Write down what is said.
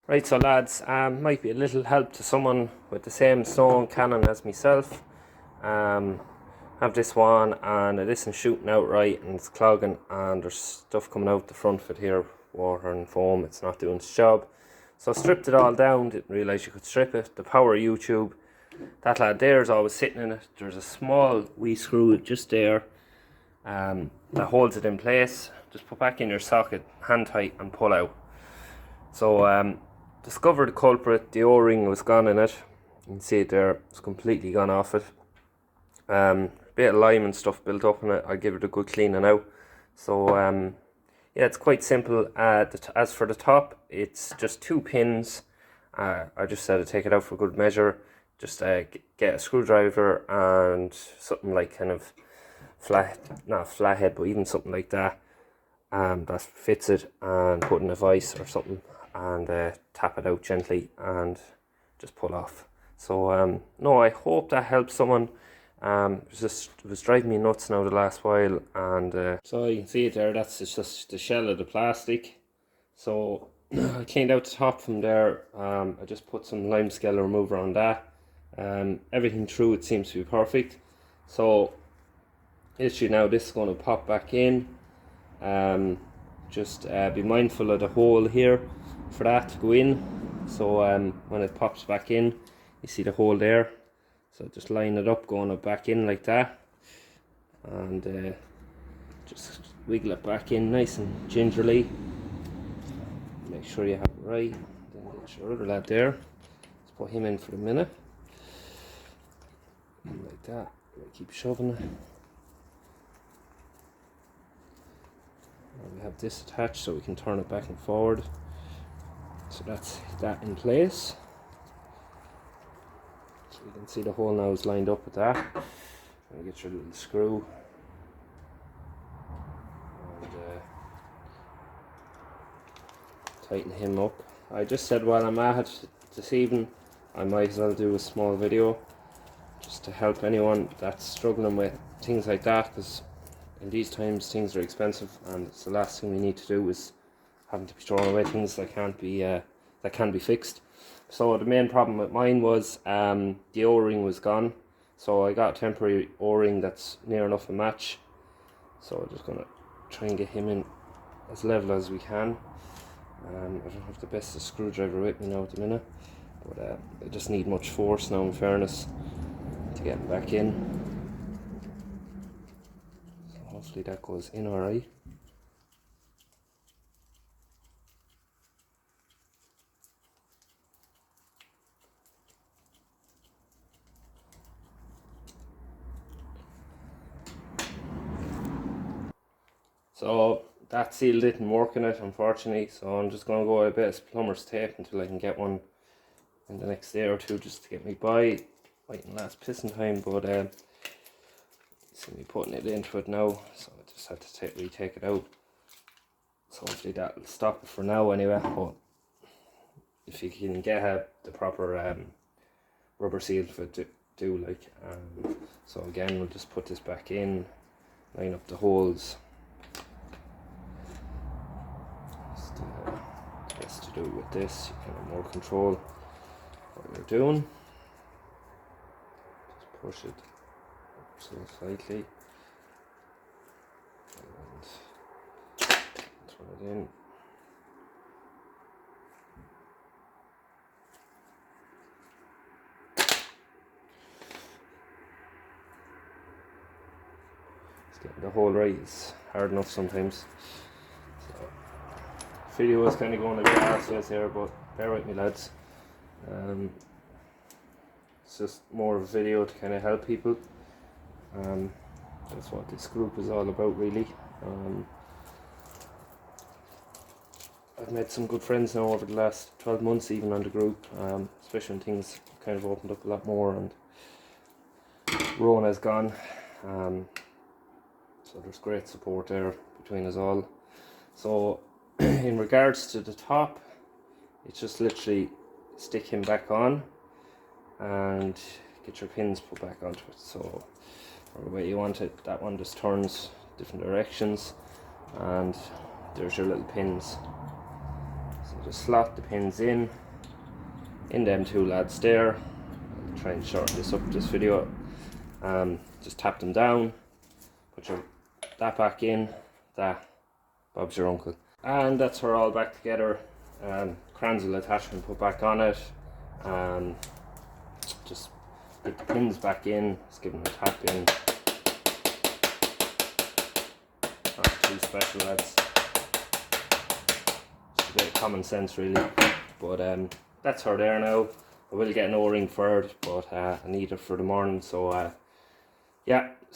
Right, so lads, might be a little help to someone with the same stone cannon as myself. Have this one and it isn't shooting out right and it's clogging and there's stuff coming out the front of it here, water and foam, it's not doing its job. So I stripped it all down, didn't realise you could strip it. The power of YouTube, that lad there is always sitting in it. There's a small wee screw just there that holds it in place. Just put back in your socket, hand tight and pull out. So discovered the culprit, the O-ring was gone in it. You can see it there, it's completely gone off it. Bit of lime and stuff built up in it. I'll give it a good cleaning out. So yeah, it's quite simple. As for the top, it's just 2 pins. I just said to take it out for good measure. Just get a screwdriver and something like kind of not flathead, but even something like that. That fits it, and put in a vise or something and tap it out gently and just pull off. So no, I hope that helps someone. It was driving me nuts now the last while, and so you can see it there, that's just the shell of the plastic. So I cleaned out the top from there. I just put some lime scale remover on that. Everything through it seems to be perfect. So literally now this is going to pop back in. Just be mindful of the hole here for that to go in. So when it pops back in, you see the hole there. So just line it up, going back in like that, and just wiggle it back in nice and gingerly. Make sure you have it right. Then get your other lad there. Let's put him in for a minute. Like that. Keep shoving it. And we have this attached so we can turn it back and forward. So that's that in place. So you can see the hole now is lined up with that. And get your little screw. And tighten him up. I just said while I'm at it this evening, I might as well do a small video just to help anyone that's struggling with things like that, because in these times things are expensive and it's the last thing we need to do is having to be throwing away things that can be fixed. So the main problem with mine was the O-ring was gone. So I got a temporary O-ring that's near enough a match. So I'm just going to try and get him in as level as we can. I don't have the best of screwdriver with me now at the minute, but I just need much force now, in fairness, to get him back in. So hopefully that goes in alright. So that seal didn't work in it, unfortunately, so I'm just going to go with a bit of plumber's tape until I can get one in the next day or two, just to get me by. Waiting last pissing time, but see me putting it into it now, so I just had to retake it out. So hopefully that'll stop it for now anyway, but if you can get the proper rubber seal for it to do, like, so again we'll just put this back in, line up the holes. Best to do it with this, you can have more control what you're doing. Just push it up so slightly and turn it in. It's getting the hole right, it's hard enough sometimes. Video is kind of going a bit arseways here, but bear with me, lads. It's just more of a video to kind of help people. That's what this group is all about, really. I've met some good friends now over the last 12 months, even on the group, especially when things kind of opened up a lot more and Rona's gone. So there's great support there between us all. So in regards to the top, it's just literally stick him back on and get your pins put back onto it. So the way you want it, that one just turns different directions and there's your little pins. So just slot the pins in them two lads there. I'll try and shorten this up this video. Just tap them down, put that back in, that, Bob's your uncle. And that's her all back together. Kranzel attachment put back on it. Just get the pins back in, just give them a tap in. Not too special, lads. Just a bit of common sense really. But that's her there now. I will get an O-ring for it, but I need it for the morning, so yeah.